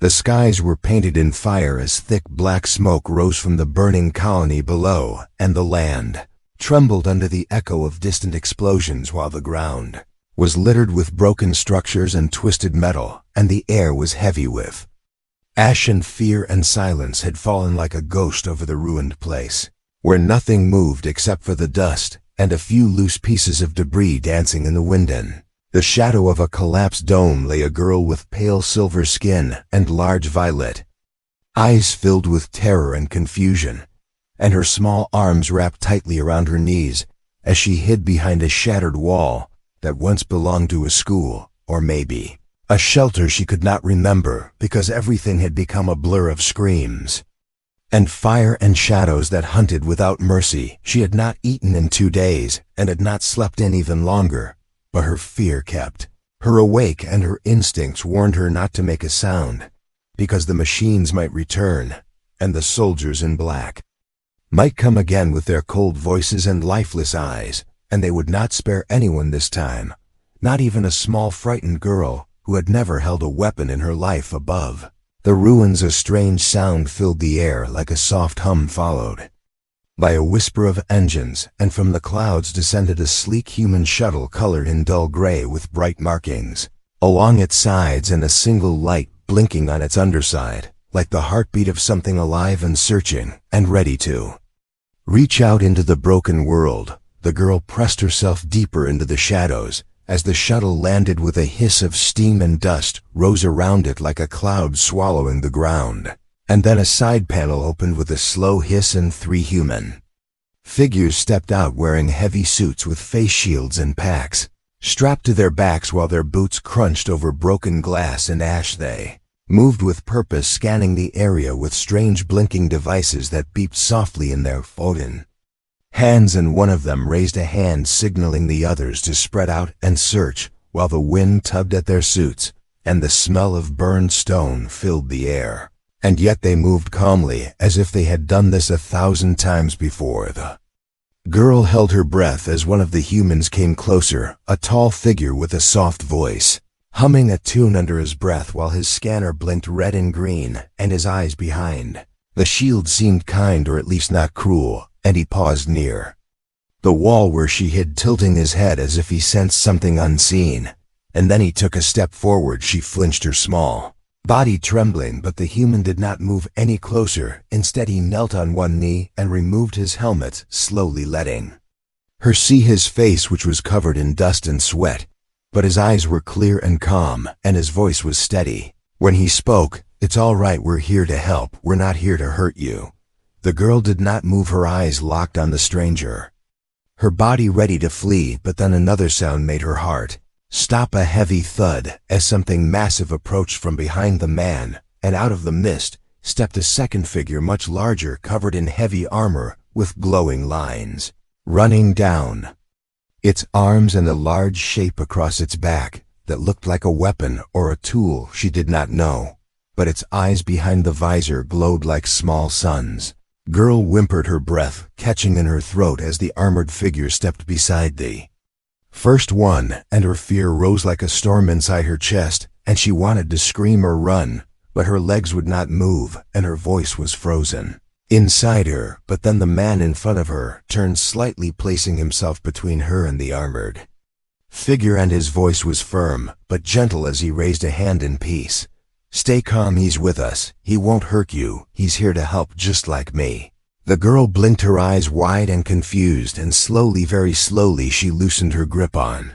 The skies were painted in fire as thick black smoke rose from the burning colony below, and the land trembled under the echo of distant explosions, while the ground was littered with broken structures and twisted metal, and the air was heavy with ash, and fear and silence had fallen like a ghost over the ruined place, where nothing moved except for the dust and a few loose pieces of debris dancing in the wind. In the shadow of a collapsed dome lay a girl with pale silver skin and large violet eyes filled with terror and confusion, and her small arms wrapped tightly around her knees as she hid behind a shattered wall that once belonged to a school, or maybe a shelter she could not remember because everything had become a blur of screams and fire and shadows that hunted without mercy. She had not eaten in 2 days and had not slept in even longer, but her fear kept her awake, and her instincts warned her not to make a sound because the machines might return and the soldiers in black might come again with their cold voices and lifeless eyes, and they would not spare anyone this time, not even a small frightened girl who had never held a weapon in her life. Above the ruins a strange sound filled the air, like a soft hum followed by a whisper of engines, and from the clouds descended a sleek human shuttle colored in dull gray with bright markings along its sides and a single light blinking on its underside, like the heartbeat of something alive and searching and ready to reach out into the broken world. The girl pressed herself deeper into the shadows as the shuttle landed with a hiss of steam, and dust rose around it like a cloud swallowing the ground. And then a side panel opened with a slow hiss, and 3 human figures stepped out wearing heavy suits with face shields and packs strapped to their backs while their boots crunched over broken glass and ash. They moved with purpose, scanning the area with strange blinking devices that beeped softly in their folded hands, and one of them raised a hand signaling the others to spread out and search, while the wind tugged at their suits and the smell of burned stone filled the air. And yet they moved calmly, as if they had done this 1,000 times before. The girl held her breath as one of the humans came closer, a tall figure with a soft voice, humming a tune under his breath while his scanner blinked red and green, and his eyes behind the shield seemed kind, or at least not cruel, and he paused near the wall where she hid, tilting his head as if he sensed something unseen. And then he took a step forward. She flinched, her small body trembling, but the human did not move any closer. Instead, he knelt on one knee and removed his helmet, slowly letting her see his face, which was covered in dust and sweat, but his eyes were clear and calm, and his voice was steady. When he spoke, "It's all right, we're here to help, we're not here to hurt you." The girl did not move, her eyes locked on the stranger, her body ready to flee. But then another sound made her heart stop, a heavy thud, as something massive approached from behind the man, and out of the mist stepped a second figure, much larger, covered in heavy armor with glowing lines running down its arms, and a large shape across its back that looked like a weapon or a tool. She did not know, but its eyes behind the visor glowed like small suns. Girl whimpered, her breath catching in her throat as the armored figure stepped beside the first one, and her fear rose like a storm inside her chest, and she wanted to scream or run, but her legs would not move, and her voice was frozen inside her. But then the man in front of her turned slightly, placing himself between her and the armored figure, and his voice was firm but gentle as he raised a hand in peace. "Stay calm, he's with us, he won't hurt you, he's here to help just like me." The girl blinked, her eyes wide and confused, and slowly, very slowly, she loosened her grip on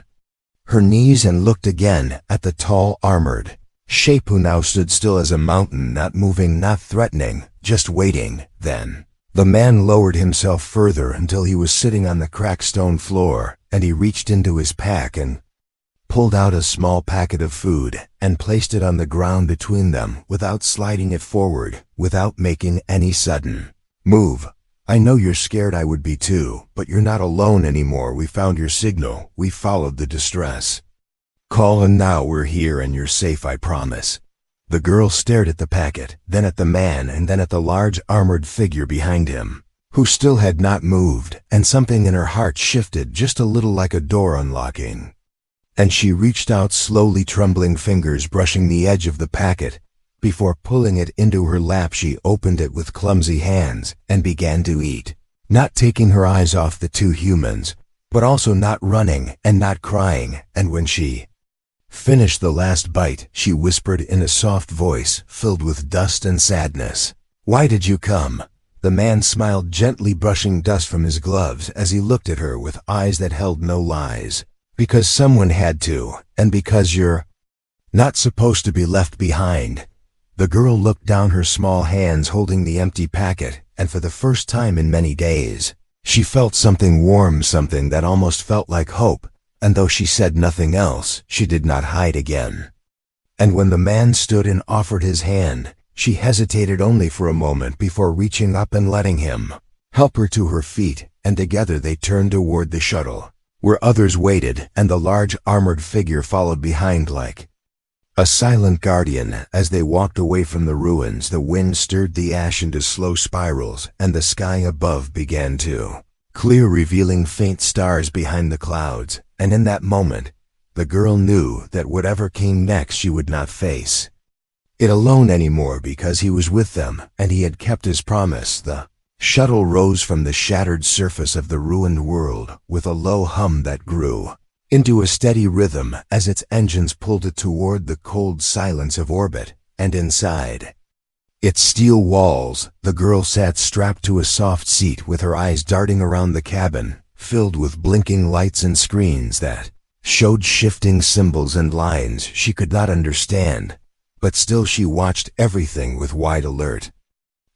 her knees and looked again at the tall, armored shape who now stood still as a mountain, not moving, not threatening, just waiting. Then the man lowered himself further until he was sitting on the cracked stone floor, and he reached into his pack and pulled out a small packet of food and placed it on the ground between them without sliding it forward, without making any sudden move. "I know you're scared, I would be too, but you're not alone anymore. We found your signal, we followed the distress call, and now we're here and you're safe, I promise." The girl stared at the packet, then at the man, and then at the large armored figure behind him, who still had not moved, and something in her heart shifted just a little, like a door unlocking. And she reached out slowly, trembling fingers brushing the edge of the packet, Before pulling it into her lap, she opened it with clumsy hands and began to eat, not taking her eyes off the two humans, but also not running and not crying. And when she finished the last bite, she whispered in a soft voice filled with dust and sadness, "Why did you come?" The man smiled gently, brushing dust from his gloves as he looked at her with eyes that held no lies. "Because someone had to, and because you're not supposed to be left behind." The girl looked down, her small hands holding the empty packet, and for the first time in many days, she felt something warm, something that almost felt like hope, and though she said nothing else, she did not hide again. And when the man stood and offered his hand, she hesitated only for a moment before reaching up and letting him help her to her feet, and together they turned toward the shuttle, where others waited, and the large armored figure followed behind like a silent guardian. As they walked away from the ruins, the wind stirred the ash into slow spirals, and the sky above began to clear, revealing faint stars behind the clouds. And in that moment, the girl knew that whatever came next, she would not face it alone anymore, because he was with them, and he had kept his promise. The shuttle rose from the shattered surface of the ruined world with a low hum that grew into a steady rhythm as its engines pulled it toward the cold silence of orbit. And inside its steel walls, the girl sat strapped to a soft seat with her eyes darting around the cabin, filled with blinking lights and screens that showed shifting symbols and lines she could not understand. But still she watched everything with wide alert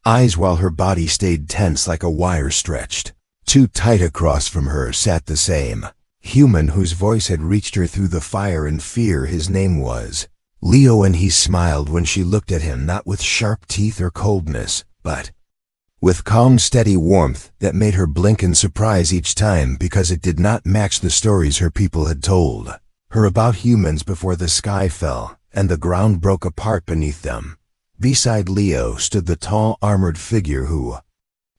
eyes, while her body stayed tense like a wire stretched too tight. Across from her sat the same human whose voice had reached her through the fire and fear. His name was Leo, and he smiled when she looked at him, not with sharp teeth or coldness, but with calm, steady warmth that made her blink in surprise each time, because it did not match the stories her people had told her about humans before the sky fell and the ground broke apart beneath them. Beside Leo stood the tall, armored figure who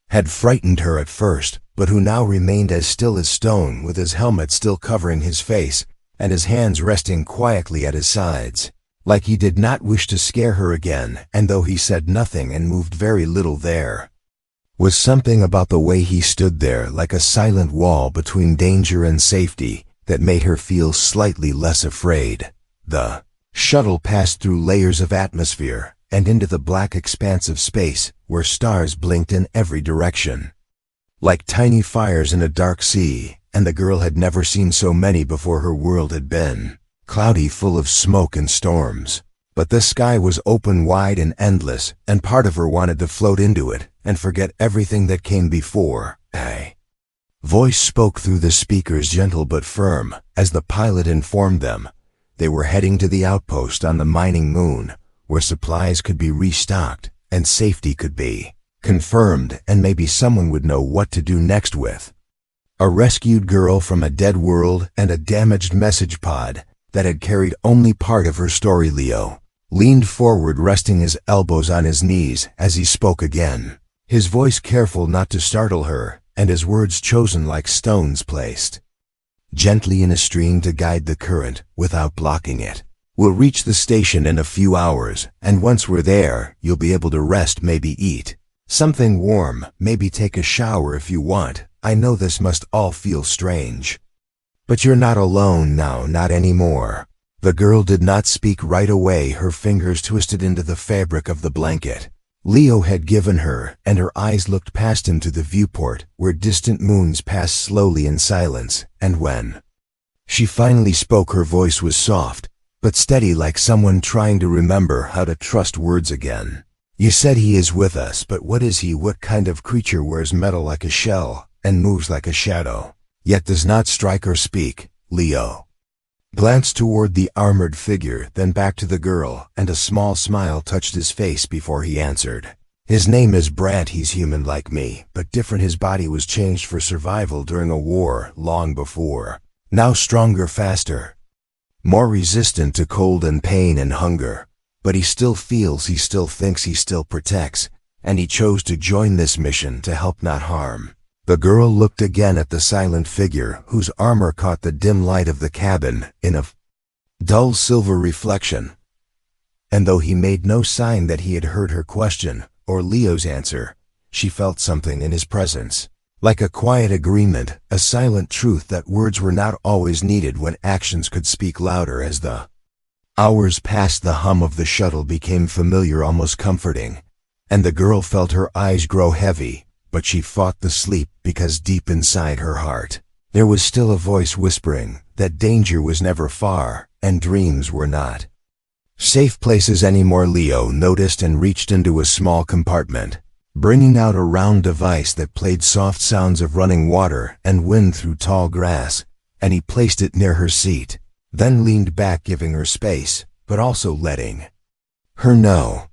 had frightened her at first, but who now remained as still as stone, with his helmet still covering his face and his hands resting quietly at his sides, like he did not wish to scare her again. And though he said nothing and moved very little, there was something about the way he stood there, like a silent wall between danger and safety, that made her feel slightly less afraid. The shuttle passed through layers of atmosphere and into the black expanse of space, where stars blinked in every direction, like tiny fires in a dark sea, and the girl had never seen so many before. Her world had been cloudy, full of smoke and storms, but the sky was open, wide and endless, and part of her wanted to float into it and forget everything that came before. A voice spoke through the speakers, gentle but firm, as the pilot informed them they were heading to the outpost on the mining moon, where supplies could be restocked and safety could be confirmed, and maybe someone would know what to do next with a rescued girl from a dead world and a damaged message pod that had carried only part of her story. Leo leaned forward, resting his elbows on his knees as he spoke again, his voice careful not to startle her, and his words chosen like stones placed gently in a stream to guide the current without blocking it. "We'll reach the station in a few hours, and once we're there, you'll be able to rest, maybe eat something warm, maybe take a shower if you want. I know this must all feel strange, but you're not alone now, not anymore." The girl did not speak right away, her fingers twisted into the fabric of the blanket Leo had given her, and her eyes looked past him to the viewport, where distant moons passed slowly in silence. And when she finally spoke, her voice was soft but steady, like someone trying to remember how to trust words again. "You said he is with us, but what is he? What kind of creature wears metal like a shell and moves like a shadow, yet does not strike or speak?" Leo glanced toward the armored figure, then back to the girl, and a small smile touched his face before he answered. "His name is Brant. He's human like me, but different. His body was changed for survival during a war long before. Now stronger, faster, more resistant to cold and pain and hunger. But he still feels, he still thinks, he still protects, and he chose to join this mission to help, not harm." The girl looked again at the silent figure, whose armor caught the dim light of the cabin in a dull silver reflection. and though he made no sign that he had heard her question or Leo's answer, she felt something in his presence. Like a quiet agreement, a silent truth that words were not always needed when actions could speak louder. As the hours passed, the hum of the shuttle became familiar, almost comforting, and the girl felt her eyes grow heavy, but she fought the sleep because deep inside her heart, there was still a voice whispering that danger was never far and dreams were not safe places anymore. Leo noticed and reached into a small compartment, bringing out a round device that played soft sounds of running water and wind through tall grass, and he placed it near her seat, then leaned back, giving her space, but also letting her know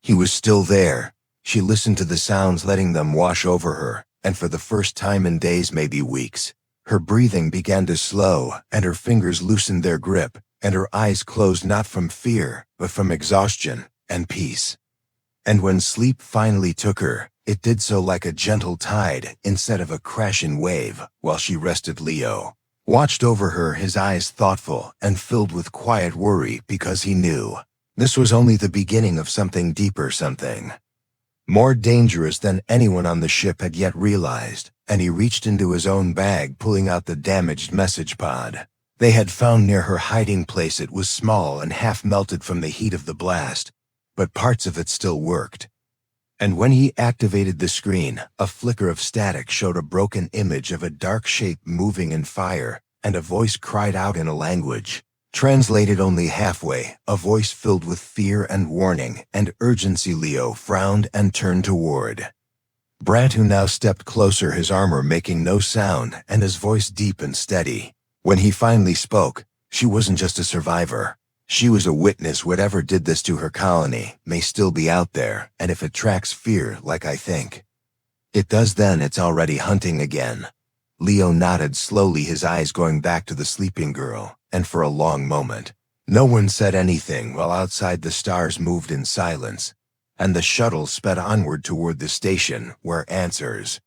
he was still there. She listened to the sounds, letting them wash over her, and for the first time in days, maybe weeks, her breathing began to slow, and her fingers loosened their grip, and her eyes closed, not from fear, but from exhaustion and peace. And when sleep finally took her, it did so like a gentle tide instead of a crashing wave. While she rested, Leo watched over her, his eyes thoughtful and filled with quiet worry, because he knew this was only the beginning of something deeper, something more dangerous than anyone on the ship had yet realized. And he reached into his own bag, pulling out the damaged message pod they had found near her hiding place. It was small and half melted from the heat of the blast, but parts of it still worked. And when he activated the screen, a flicker of static showed a broken image of a dark shape moving in fire, and a voice cried out in a language translated only halfway, a voice filled with fear and warning and urgency. Leo frowned and turned toward Brant, who now stepped closer, his armor making no sound and his voice deep and steady. When he finally spoke, she wasn't just a survivor. She was a witness. Whatever did this to her colony may still be out there, and if it tracks fear like I think it does, then it's already hunting again. Leo nodded slowly, his eyes going back to the sleeping girl, and for a long moment, no one said anything while outside the stars moved in silence, and the shuttle sped onward toward the station where answers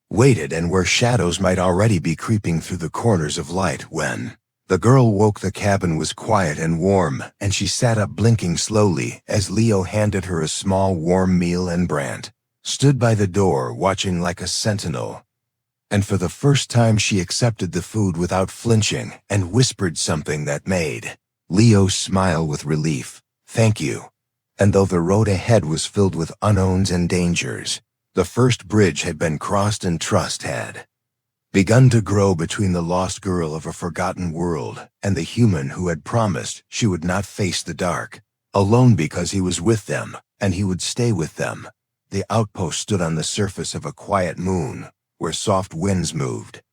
waited and where shadows might already be creeping through the corners of light. When the girl woke, the cabin was quiet and warm, and she sat up, blinking slowly as Leo handed her a small warm meal, and Brant stood by the door watching like a sentinel. And for the first time she accepted the food without flinching and whispered something that made Leo smile with relief. "Thank you." And though the road ahead was filled with unknowns and dangers, the first bridge had been crossed and trust had begun to grow between the lost girl of a forgotten world and the human who had promised she would not face the dark alone, because he was with them and he would stay with them. The outpost stood on the surface of a quiet moon where soft winds moved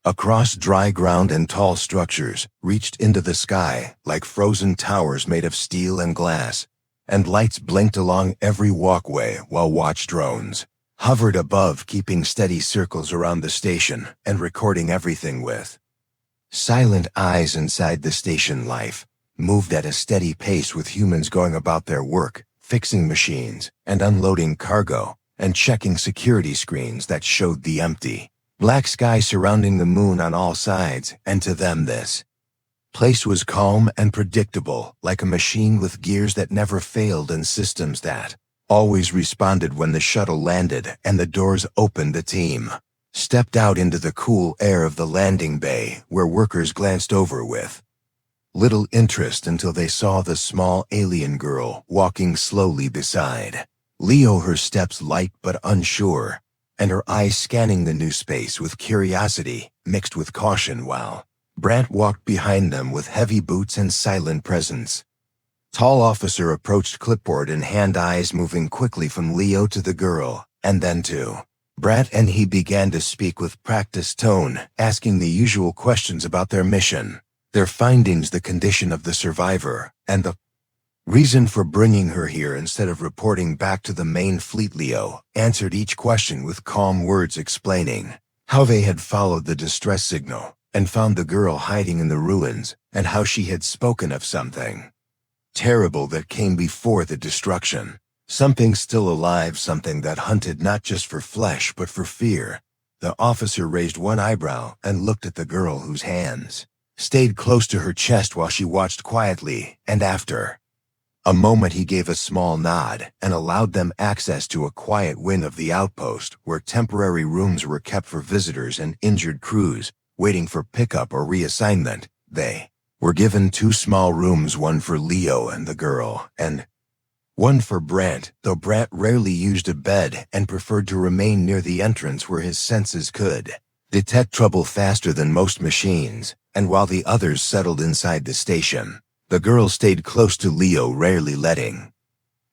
across dry ground, and tall structures reached into the sky like frozen towers made of steel and glass, and lights blinked along every walkway while watch drones hovered above, keeping steady circles around the station and recording everything with silent eyes. Inside the station, life moved at a steady pace, with humans going about their work, fixing machines and unloading cargo and checking security screens that showed the empty black sky surrounding the moon on all sides. And to them, this place was calm and predictable, like a machine with gears that never failed and systems that always responded. When the shuttle landed and the doors opened, the team stepped out into the cool air of the landing bay, where workers glanced over with little interest until they saw the small alien girl walking slowly beside Leo, her steps light but unsure, and her eyes scanning the new space with curiosity mixed with caution, while Brant walked behind them with heavy boots and silent presence. Tall officer approached, clipboard in hand, eyes moving quickly from Leo to the girl, and then to Brant, and he began to speak with practiced tone, asking the usual questions about their mission, their findings, the condition of the survivor, and the reason for bringing her here instead of reporting back to the main fleet. Leo answered each question with calm words, explaining how they had followed the distress signal and found the girl hiding in the ruins, and how she had spoken of something terrible that came before the destruction, something still alive, something that hunted not just for flesh but for fear. The officer raised one eyebrow and looked at the girl, whose hands stayed close to her chest while she watched quietly, and after A moment he gave a small nod and allowed them access to a quiet wing of the outpost where temporary rooms were kept for visitors and injured crews waiting for pickup or reassignment. They were given 2 small rooms, one for Leo and the girl, and one for Brant, though Brant rarely used a bed and preferred to remain near the entrance where his senses could detect trouble faster than most machines. And while the others settled inside the station, the girl stayed close to Leo, rarely letting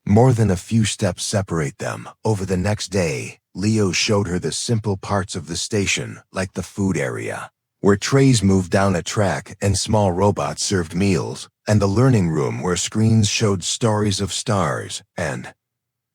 more than a few steps separate them. Over the next day, Leo showed her the simple parts of the station, like the food area, where trays moved down a track and small robots served meals, and the learning room where screens showed stories of stars and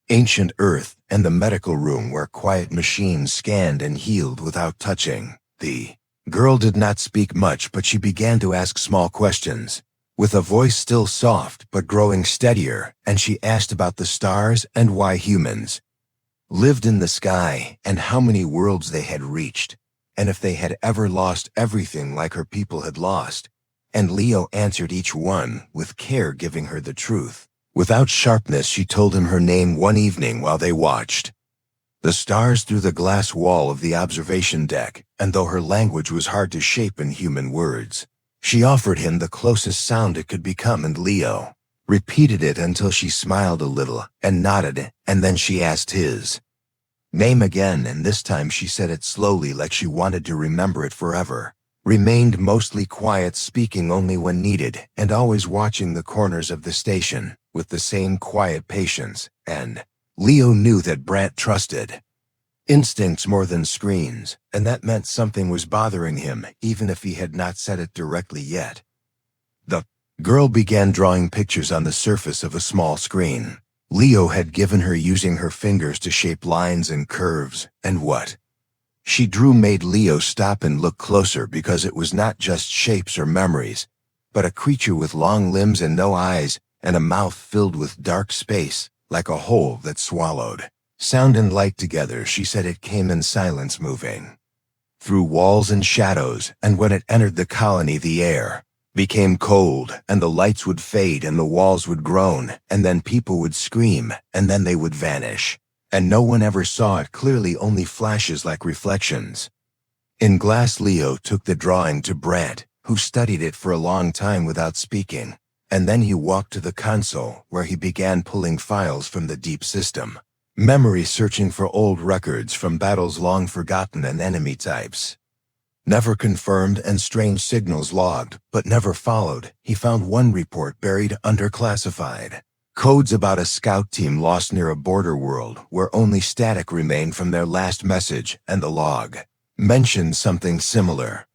ancient Earth, and the medical room where quiet machines scanned and healed without touching. The girl did not speak much, but she began to ask small questions, with a voice still soft but growing steadier, and she asked about the stars and why humans lived in the sky and how many worlds they had reached, and if they had ever lost everything like her people had lost. And Leo answered each one with care, giving her the truth. Without sharpness, she told him her name one evening while they watched the stars through the glass wall of the observation deck, and though her language was hard to shape in human words, she offered him the closest sound it could become, and Leo repeated it until she smiled a little and nodded, and then she asked his name again, and this time she said it slowly, like she wanted to remember it forever. Remained mostly quiet, speaking only when needed, and always watching the corners of the station with the same quiet patience, and Leo knew that Brant trusted instincts more than screens, and that meant something was bothering him, even if he had not said it directly yet. The girl began drawing pictures on the surface of a small screen Leo had given her, using her fingers to shape lines and curves, and what she drew made Leo stop and look closer, because it was not just shapes or memories, but a creature with long limbs and no eyes, and a mouth filled with dark space, like a hole that swallowed sound and light together. She said it came in silence, moving through walls and shadows, and when it entered the colony, the air became cold, and the lights would fade, and the walls would groan, and then people would scream, and then they would vanish. And no one ever saw it clearly, only flashes like reflections in glass. Leo took the drawing to Brant, who studied it for a long time without speaking, and then he walked to the console, where he began pulling files from the deep system memory, searching for old records from battles long forgotten and enemy types never confirmed, and strange signals logged but never followed. He found one report buried under classified codes about a scout team lost near a border world where only static remained from their last message, and the log mentioned something similar.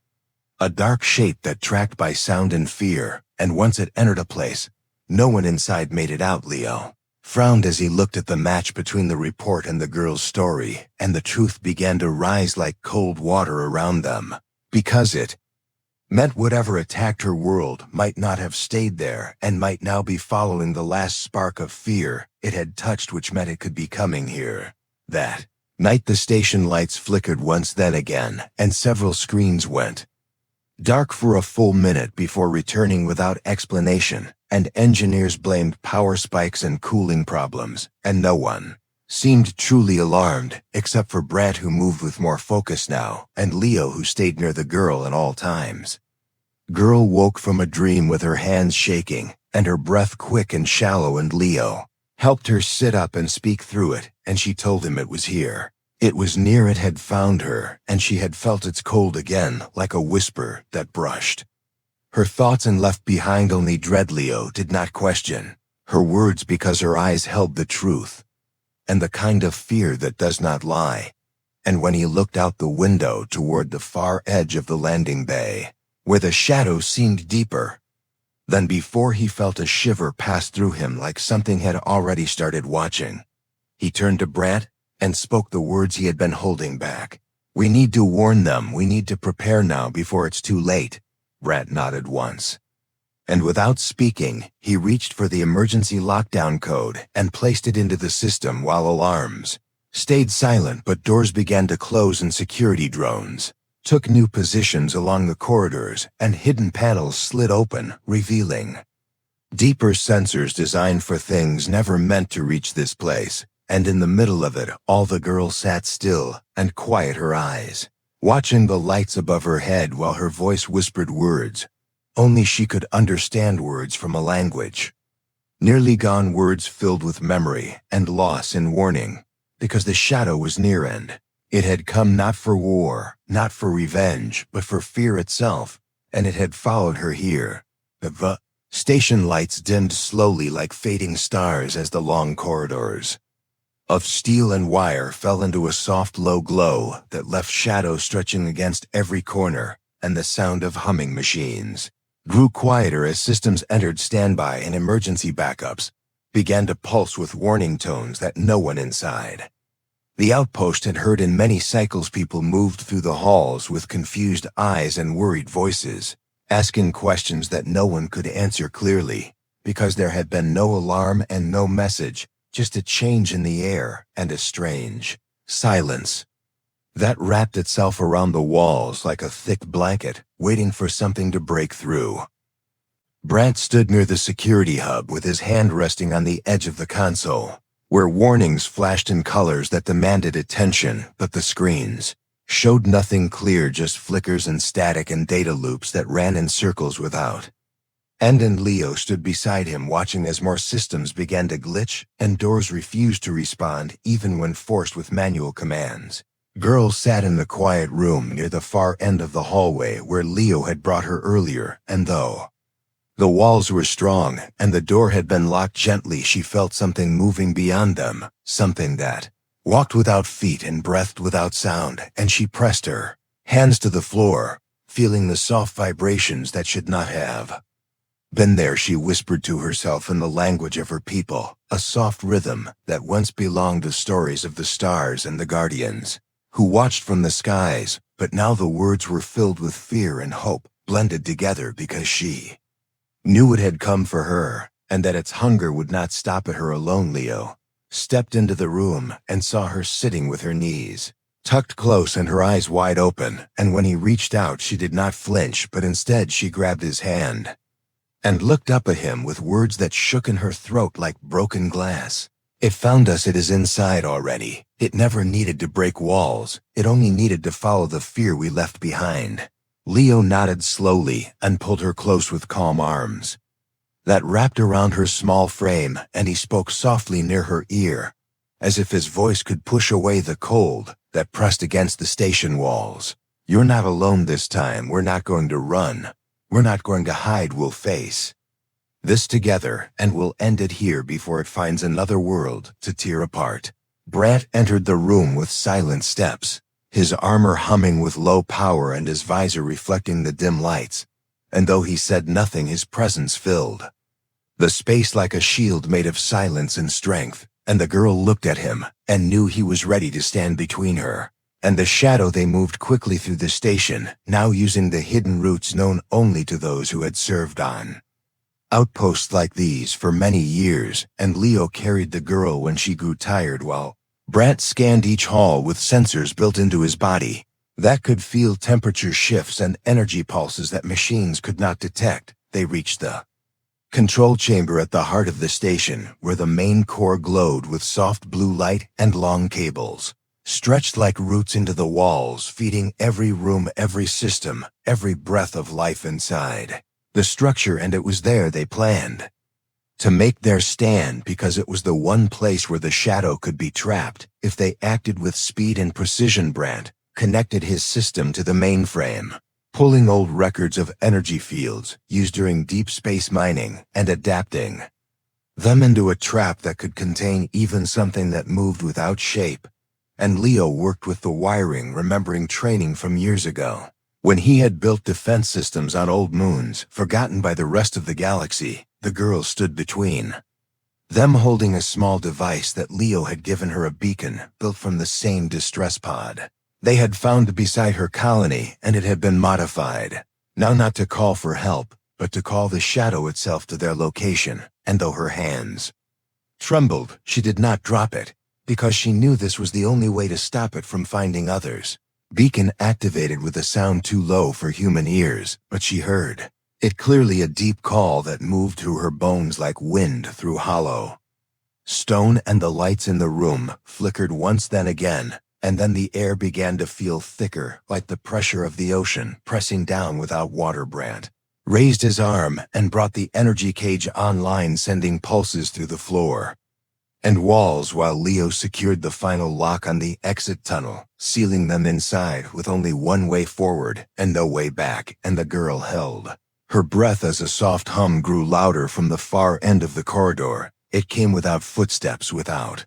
A dark shape that tracked by sound and fear, and once it entered a place, no one inside made it out. Leo frowned as he looked at the match between the report and the girl's story, and the truth began to rise like cold water around them, because it meant whatever attacked her world might not have stayed there, and might now be following the last spark of fear it had touched, which meant it could be coming here. That night the station lights flickered once, then again, and several screens went dark for a full minute before returning without explanation, and engineers blamed power spikes and cooling problems, and no one seemed truly alarmed, except for Brant, who moved with more focus now, and Leo, who stayed near the girl at all times. Girl woke from a dream with her hands shaking, and her breath quick and shallow, and Leo helped her sit up and speak through it, and she told him it was here. It was near, it had found her, and she had felt its cold again, like a whisper that brushed her thoughts and left behind only dread. Leo did not question her words, because her eyes held the truth, and the kind of fear that does not lie. And when he looked out the window toward the far edge of the landing bay, where the shadows seemed deeper than before, he felt a shiver pass through him, like something had already started watching. He turned to Brant and spoke the words he had been holding back. "We need to warn them. We need to prepare now before it's too late." Brant nodded once, and without speaking, he reached for the emergency lockdown code and placed it into the system, while alarms stayed silent, but doors began to close and security drones took new positions along the corridors, and hidden panels slid open, revealing Deeper sensors designed for things never meant to reach this place, and in the middle of it all the girl sat still and quiet her eyes, watching the lights above her head while her voice whispered words. Only she could understand words from a language. Nearly gone words filled with memory and loss and warning, because the shadow was near end. It had come not for war, not for revenge, but for fear itself, and it had followed her here. The station lights dimmed slowly like fading stars as the long corridors of steel and wire fell into a soft low glow that left shadows stretching against every corner, and the sound of humming machines grew quieter as systems entered standby and emergency backups began to pulse with warning tones that no one inside the outpost had heard. In many cycles people moved through the halls with confused eyes and worried voices, asking questions that no one could answer clearly, because there had been no alarm and no message, just a change in the air and a strange silence that wrapped itself around the walls like a thick blanket, waiting for something to break through. Brant stood near the security hub with his hand resting on the edge of the console, where warnings flashed in colors that demanded attention, but the screens showed nothing clear, just flickers and static and data loops that ran in circles without. And Leo stood beside him, watching as more systems began to glitch and doors refused to respond even when forced with manual commands. Girl sat in the quiet room near the far end of the hallway where Leo had brought her earlier, and though the walls were strong and the door had been locked gently, she felt something moving beyond them, something that walked without feet and breathed without sound, and she pressed her hands to the floor, feeling the soft vibrations that should not have been there. She whispered to herself in the language of her people, a soft rhythm that once belonged to stories of the stars and the guardians who watched from the skies, but now the words were filled with fear and hope, blended together, because she knew it had come for her, and that its hunger would not stop at her alone. Leo stepped into the room and saw her sitting with her knees tucked close and her eyes wide open, and when he reached out she did not flinch, but instead she grabbed his hand and looked up at him with words that shook in her throat like broken glass. It found us. It is inside already. It never needed to break walls. It only needed to follow the fear we left behind. Leo nodded slowly and pulled her close with calm arms that wrapped around her small frame, and he spoke softly near her ear, as if his voice could push away the cold that pressed against the station walls. You're not alone this time. We're not going to run. We're not going to hide. We'll face this together, and we'll end it here before it finds another world to tear apart. Brant entered the room with silent steps, his armor humming with low power and his visor reflecting the dim lights, and though he said nothing, his presence filled the space like a shield made of silence and strength, and the girl looked at him and knew he was ready to stand between her and the shadow. They moved quickly through the station, now using the hidden routes known only to those who had served on outposts like these for many years, and Leo carried the girl when she grew tired while Brant scanned each hall with sensors built into his body that could feel temperature shifts and energy pulses that machines could not detect. They reached the control chamber at the heart of the station, where the main core glowed with soft blue light and long cables stretched like roots into the walls, feeding every room, every system, every breath of life inside the structure. And it was there they planned to make their stand, because it was the one place where the shadow could be trapped if they acted with speed and precision. Brant connected his system to the mainframe, pulling old records of energy fields used during deep space mining and adapting them into a trap that could contain even something that moved without shape. And Leo worked with the wiring, remembering training from years ago, when he had built defense systems on old moons forgotten by the rest of the galaxy. The girl stood between them, holding a small device that Leo had given her, a beacon built from the same distress pod they had found beside her colony, and it had been modified, now not to call for help, but to call the shadow itself to their location. And though her hands trembled, she did not drop it, because she knew this was the only way to stop it from finding others. Beacon activated with a sound too low for human ears, but she heard It clearly a deep call that moved through her bones like wind through hollow stone, and the lights in the room flickered once, then again, and then the air began to feel thicker, like the pressure of the ocean pressing down without water. Brant raised his arm and brought the energy cage online, sending pulses through the floor and walls, while Leo secured the final lock on the exit tunnel, sealing them inside with only one way forward and no way back. And the girl held her breath as a soft hum grew louder from the far end of the corridor. It came without footsteps, without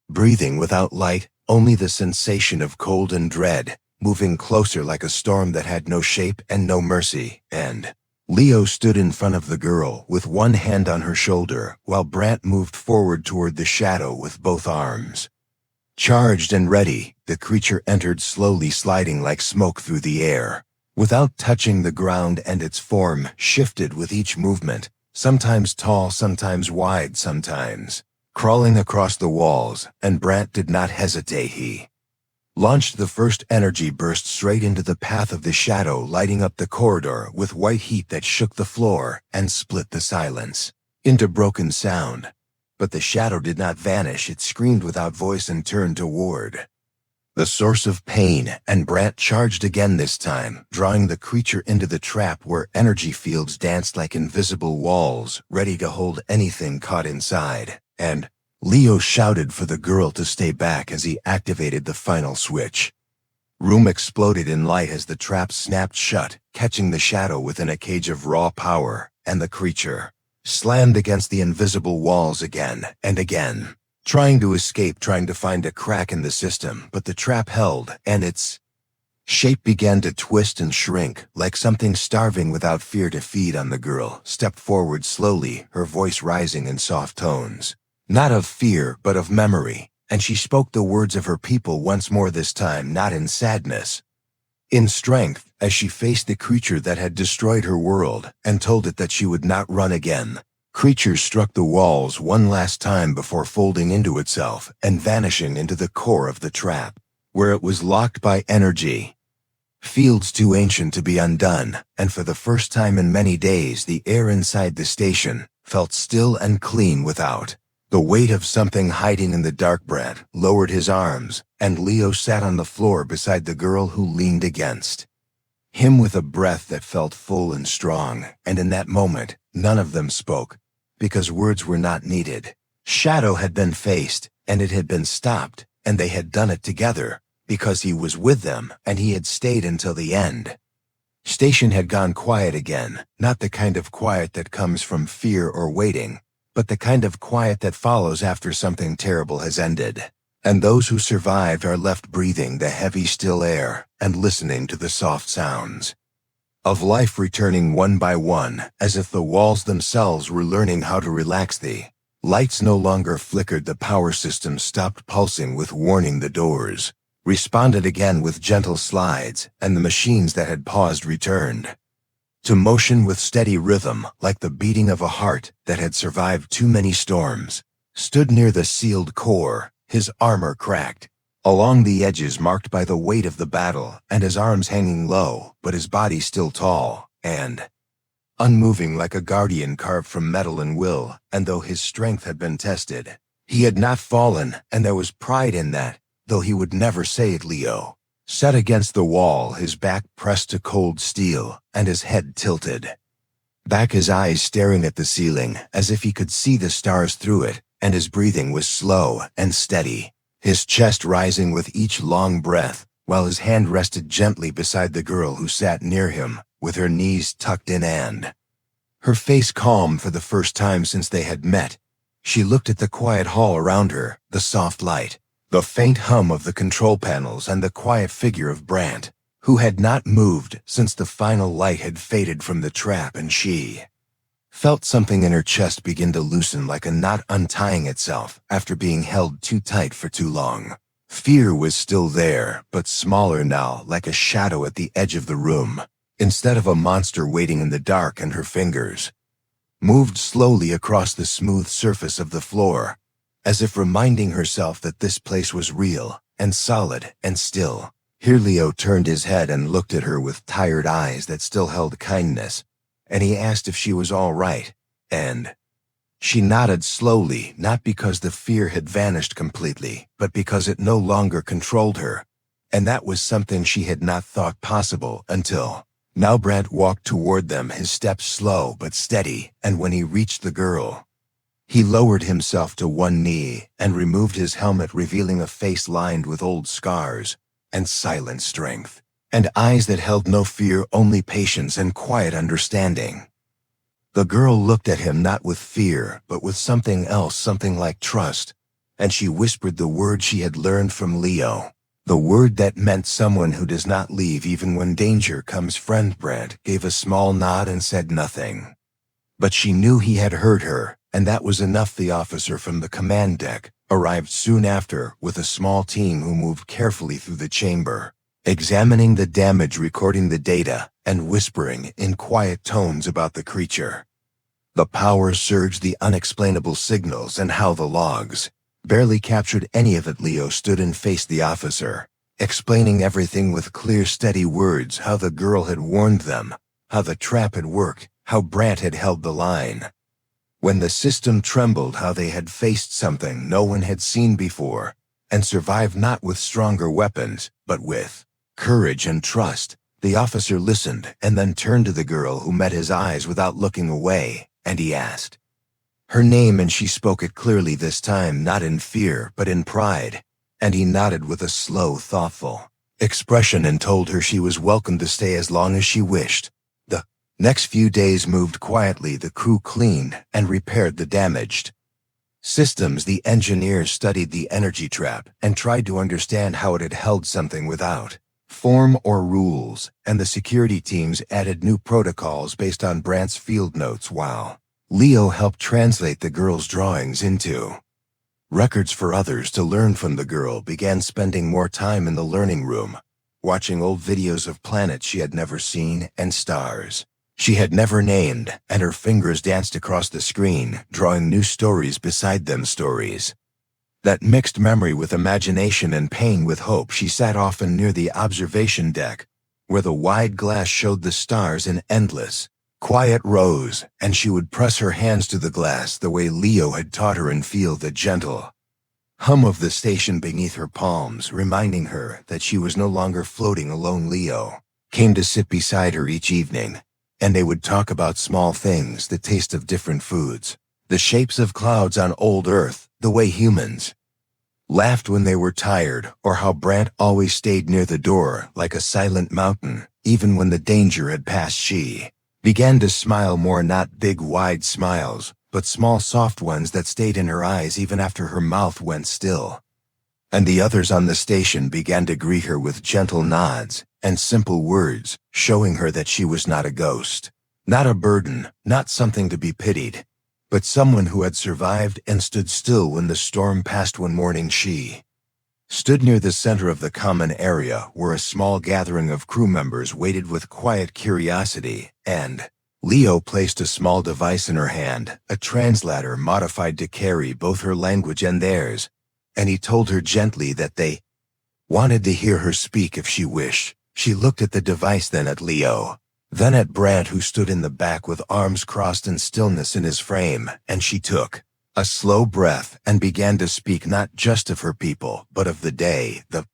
breathing, without light, only the sensation of cold and dread, moving closer like a storm that had no shape and no mercy. And Leo stood in front of the girl with one hand on her shoulder, while Brant moved forward toward the shadow with both arms charged and ready. The creature entered slowly, sliding like smoke through the air, without touching the ground, and its form shifted with each movement, sometimes tall, sometimes wide, sometimes crawling across the walls. And Brant did not hesitate. He launched the first energy burst straight into the path of the shadow, lighting up the corridor with white heat that shook the floor and split the silence into broken sound. But the shadow did not vanish. It screamed without voice and turned toward the source of pain, and Brant charged again, this time drawing the creature into the trap where energy fields danced like invisible walls, ready to hold anything caught inside. And Leo shouted for the girl to stay back as he activated the final switch. Room exploded in light as the trap snapped shut, catching the shadow within a cage of raw power, and the creature slammed against the invisible walls again and again, trying to escape, trying to find a crack in the system. But the trap held, and its shape began to twist and shrink, like something starving without fear to feed on. The girl stepped forward slowly, her voice rising in soft tones, not of fear but of memory, and she spoke the words of her people once more, this time not in sadness, in strength, as she faced the creature that had destroyed her world and told it that she would not run again. Creature struck the walls one last time before folding into itself and vanishing into the core of the trap, where it was locked by energy fields too ancient to be undone. And for the first time in many days, the air inside the station felt still and clean, without the weight of something hiding in the dark. Brant lowered his arms, and Leo sat on the floor beside the girl, who leaned against him with a breath that felt full and strong. And in that moment, none of them spoke, because words were not needed. Shadow had been faced, and it had been stopped, and they had done it together, because he was with them, and he had stayed until the end. Station had gone quiet again, not the kind of quiet that comes from fear or waiting, but the kind of quiet that follows after something terrible has ended. And those who survived are left breathing the heavy, still air and listening to the soft sounds of life returning one by one, as if the walls themselves were learning how to relax. The lights no longer flickered, the power system stopped pulsing with warning, the doors responded again with gentle slides, and the machines that had paused returned to motion with steady rhythm, like the beating of a heart that had survived too many storms. Stood near the sealed core, his armor cracked along the edges, marked by the weight of the battle, and his arms hanging low, but his body still tall and unmoving, like a guardian carved from metal and will. And though his strength had been tested, he had not fallen, and there was pride in that, though he would never say it. Leo sat against the wall, his back pressed to cold steel, and his head tilted back, his eyes staring at the ceiling, as if he could see the stars through it. And his breathing was slow and steady, his chest rising with each long breath, while his hand rested gently beside the girl who sat near him, with her knees tucked in and her face calm for the first time since they had met. She looked at the quiet hall around her, the soft light, the faint hum of the control panels, and the quiet figure of Brant, who had not moved since the final light had faded from the trap. And she felt something in her chest begin to loosen, like a knot untying itself after being held too tight for too long. Fear was still there, but smaller now, like a shadow at the edge of the room, instead of a monster waiting in the dark. And her fingers moved slowly across the smooth surface of the floor, as if reminding herself that this place was real and solid and still. Here Leo turned his head and looked at her with tired eyes that still held kindness. and he asked if she was all right, and she nodded slowly, not because the fear had vanished completely, but because it no longer controlled her. And that was something she had not thought possible until now. Brant walked toward them, his steps slow but steady, and when he reached the girl, he lowered himself to one knee and removed his helmet, revealing a face lined with old scars and silent strength, and eyes that held no fear, only patience and quiet understanding. The girl looked at him not with fear, but with something else, something like trust, and she whispered the word she had learned from Leo, the word that meant someone who does not leave even when danger comes. Friend Brant gave a small nod and said nothing. But she knew he had heard her, and that was enough. The officer from the command deck arrived soon after with a small team who moved carefully through the chamber, examining the damage, recording the data, and whispering in quiet tones about the creature. The power surge, the unexplainable signals, and how the logs barely captured any of it. Leo stood and faced the officer, explaining everything with clear, steady words, how the girl had warned them, how the trap had worked, how Brant had held the line when the system trembled, how they had faced something no one had seen before, and survived not with stronger weapons, but with courage and trust. The officer listened and then turned to the girl, who met his eyes without looking away, and he asked her name, and she spoke it clearly this time, not in fear but in pride, and he nodded with a slow, thoughtful expression and told her she was welcome to stay as long as she wished. The next few days moved quietly. The crew cleaned and repaired the damaged systems. The engineers studied the energy trap and tried to understand how it had held something without form or rules, and the security teams added new protocols based on Brant's field notes, while Leo helped translate the girl's drawings into records for others to learn from. The girl began spending more time in the learning room, watching old videos of planets she had never seen and stars she had never named, and her fingers danced across the screen, drawing new stories beside them, stories that mixed memory with imagination and pain with hope. She sat often near the observation deck, where the wide glass showed the stars in endless, quiet rows, and she would press her hands to the glass the way Leo had taught her and feel the gentle hum of the station beneath her palms, reminding her that she was no longer floating alone. Leo came to sit beside her each evening, and they would talk about small things, the taste of different foods, the shapes of clouds on old Earth, the way humans laughed when they were tired, or how Brant always stayed near the door like a silent mountain. Even when the danger had passed, she began to smile more, not big wide smiles, but small soft ones that stayed in her eyes even after her mouth went still. And the others on the station began to greet her with gentle nods and simple words, showing her that she was not a ghost, not a burden, not something to be pitied, but someone who had survived and stood still when the storm passed. One morning she stood near the center of the common area, where a small gathering of crew members waited with quiet curiosity, and Leo placed a small device in her hand, a translator modified to carry both her language and theirs, and he told her gently that they wanted to hear her speak if she wished. She looked at the device, then at Leo, then at Brant, who stood in the back with arms crossed and stillness in his frame, and she took a slow breath and began to speak, not just of her people, but of the day. The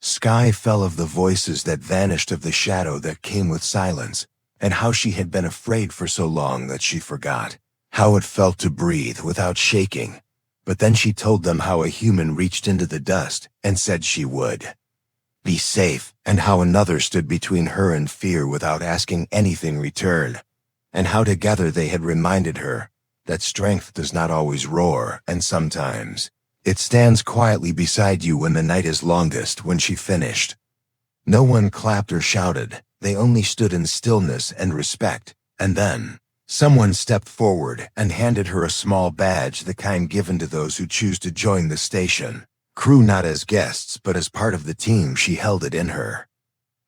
sky fell, of the voices that vanished, of the shadow that came with silence, and how she had been afraid for so long that she forgot how it felt to breathe without shaking. But then she told them how a human reached into the dust and said she would be safe, and how another stood between her and fear without asking anything return, and how together they had reminded her that strength does not always roar, and sometimes it stands quietly beside you when the night is longest. When she finished, no one clapped or shouted, they only stood in stillness and respect, and then someone stepped forward and handed her a small badge, the kind given to those who choose to join the station crew, not as guests but as part of the team. She held it in her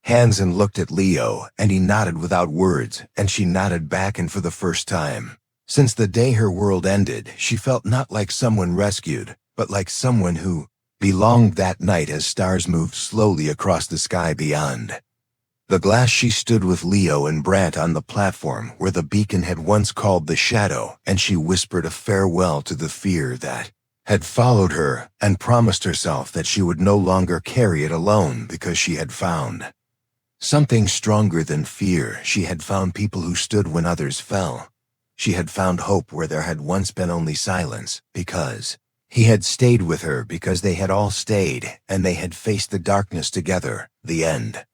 hands and looked at Leo, and he nodded without words, and she nodded back, and for the first time since the day her world ended, she felt not like someone rescued, but like someone who belonged. That night, as stars moved slowly across the sky beyond The glass she stood with Leo and Brant on the platform where the beacon had once called the shadow, and she whispered a farewell to the fear that had followed her and promised herself that she would no longer carry it alone because she had found something stronger than fear. She had found people who stood when others fell. She had found hope where there had once been only silence, because he had stayed with her, because they had all stayed, and they had faced the darkness together. The end.